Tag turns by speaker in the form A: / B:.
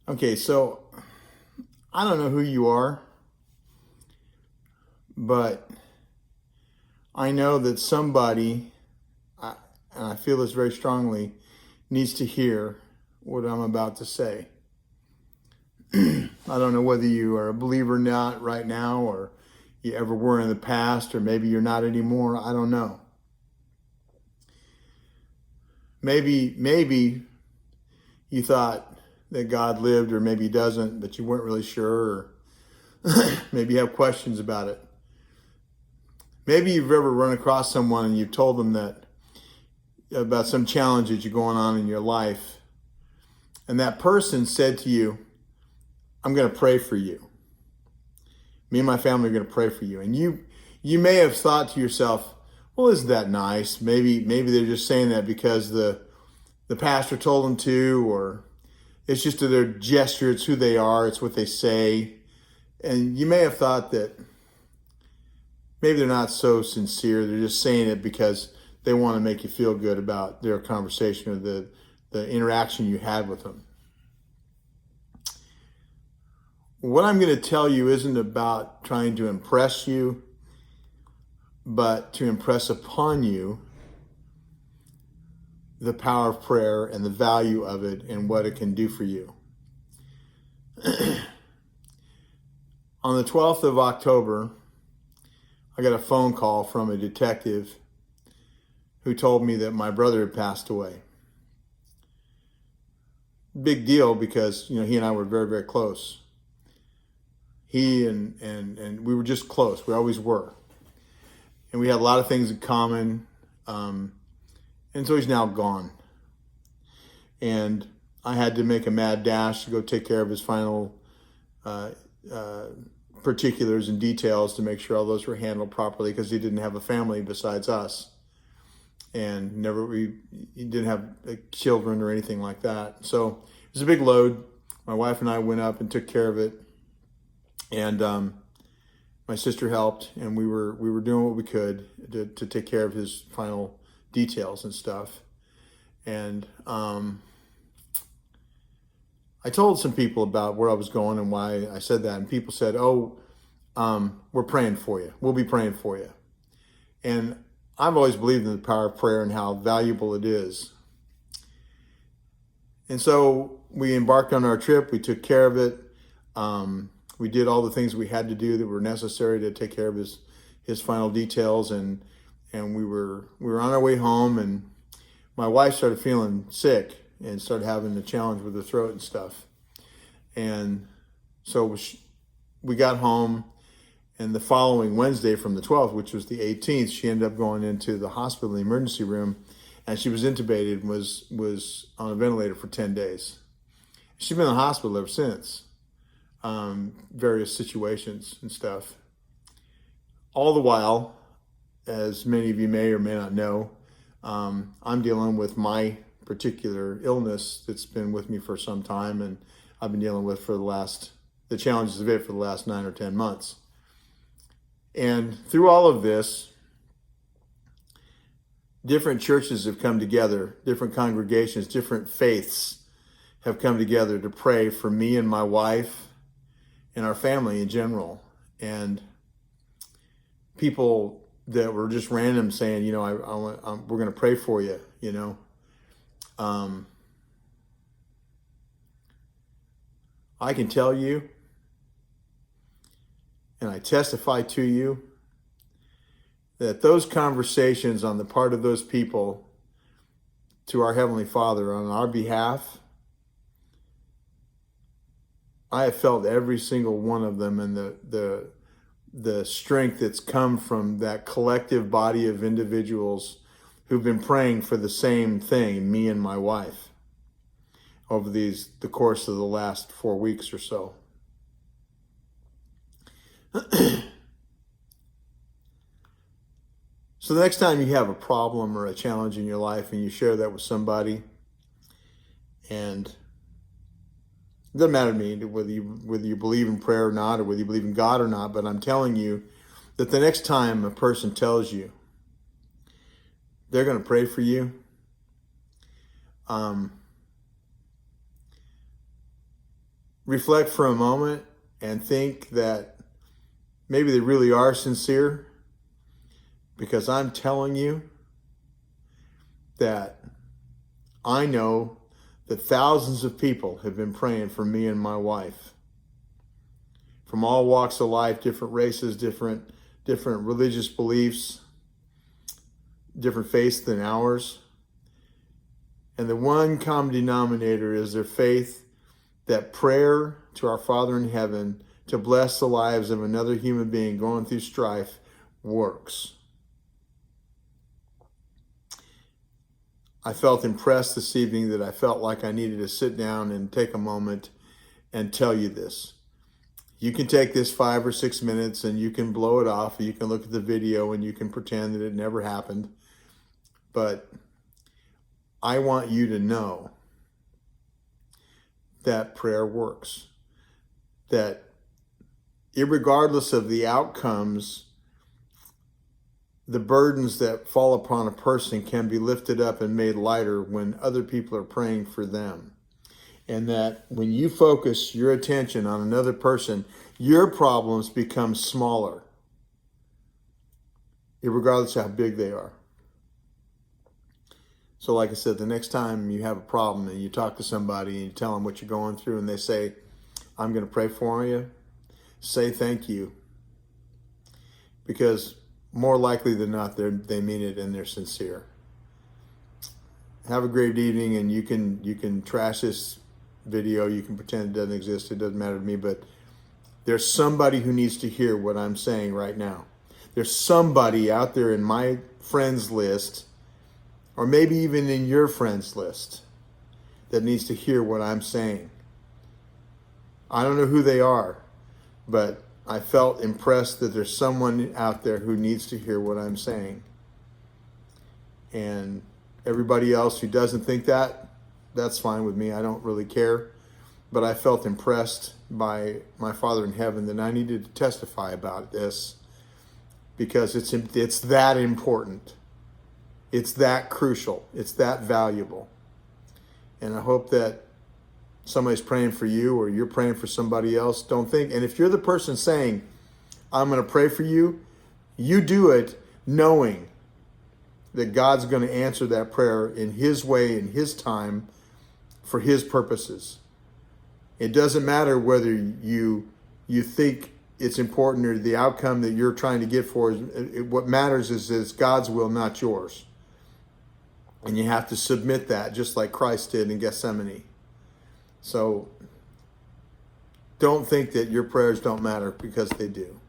A: Okay, so I don't know who you are, but I know that somebody, and I feel this very strongly, needs to hear what I'm about to say. I don't know whether you are a believer or not right now, or you ever were in the past, or maybe you're not anymore. I don't know. Maybe you thought that God lived, or maybe he doesn't, but you weren't really sure, or maybe you have questions about it. Maybe you've ever run across someone and you've told them that about some challenge that you're going on in your life, and that person said to you, "I'm going to pray for you. Me and my family are going to pray for you." And you may have thought to yourself, "Well, isn't that nice? Maybe they're just saying that because the pastor told them to, or it's just their gesture. It's who they are. It's what they say." And you may have thought that maybe they're not so sincere. They're just saying it because they want to make you feel good about their conversation or the interaction you had with them. What I'm going to tell you isn't about trying to impress you, but to impress upon you the power of prayer and the value of it and what it can do for you. On the 12th of October, I got a phone call from a detective who told me that my brother had passed away. Big deal because, he and I were very, very close. He and we were just close. We always were. And we had a lot of things in common. And so he's now gone. And I had to make a mad dash to go take care of his final particulars and details to make sure all those were handled properly, because he didn't have a family besides us. And he didn't have children or anything like that. So it was a big load. My wife and I went up and took care of it. And my sister helped, and we were doing what we could to take care of his final details and stuff. And I told some people about where I was going and why I said that, and people said, "Oh, we're praying for you. We'll be praying for you." And I've always believed in the power of prayer and how valuable it is. And so we embarked on our trip. We took care of it. We did all the things we had to do that were necessary to take care of his final details, and we were on our way home, and my wife started feeling sick and started having a challenge with her throat and stuff. And so we got home, and the following Wednesday from the 12th, which was the 18th, she ended up going into the hospital in the emergency room, and she was intubated and was on a ventilator for 10 days. She's been in the hospital ever since. Various situations and stuff. All the while, as many of you may or may not know, I'm dealing with my particular illness that's been with me for some time, and I've been dealing with the challenges of it for the last 9 or 10 months. And through all of this, different churches have come together, different congregations, different faiths have come together to pray for me and my wife and our family in general. And people that were just random saying, we're going to pray for you, I can tell you, and I testify to you, that those conversations on the part of those people to our Heavenly Father on our behalf, I have felt every single one of them, and the strength that's come from that collective body of individuals who've been praying for the same thing, me and my wife, over the course of the last 4 weeks or so. So the next time you have a problem or a challenge in your life and you share that with somebody, and it doesn't matter to me whether you believe in prayer or not, or whether you believe in God or not, but I'm telling you that the next time a person tells you they're going to pray for you, reflect for a moment and think that maybe they really are sincere, because I'm telling you that I know that thousands of people have been praying for me and my wife, from all walks of life, different races, different religious beliefs, different faiths than ours. And the one common denominator is their faith that prayer to our Father in heaven to bless the lives of another human being going through strife works. I felt impressed this evening that I felt like I needed to sit down and take a moment and tell you this. You can take this 5 or 6 minutes and you can blow it off. You can look at the video and you can pretend that it never happened. But I want you to know that prayer works. That irregardless of the outcomes, the burdens that fall upon a person can be lifted up and made lighter when other people are praying for them. And that when you focus your attention on another person, your problems become smaller, irregardless of how big they are. So like I said, the next time you have a problem and you talk to somebody and you tell them what you're going through and they say, I'm going to pray for you, say thank you. Because more likely than not, they mean it and they're sincere. Have a great evening, and you can trash this video. You can pretend it doesn't exist. It doesn't matter to me, but there's somebody who needs to hear what I'm saying right now. There's somebody out there in my friends list, or maybe even in your friends list, that needs to hear what I'm saying. I don't know who they are, but I felt impressed that there's someone out there who needs to hear what I'm saying. And everybody else who doesn't think that, that's fine with me. I don't really care. But I felt impressed by my Father in heaven that I needed to testify about this, because it's that important. It's that crucial. It's that valuable. And I hope that somebody's praying for you, or you're praying for somebody else. Don't think, and if you're the person saying, I'm going to pray for you, you do it knowing that God's going to answer that prayer in His way, in His time, for His purposes. It doesn't matter whether you think it's important or the outcome that you're trying to get for. What matters is it's God's will, not yours. And you have to submit that, just like Christ did in Gethsemane. So don't think that your prayers don't matter, because they do.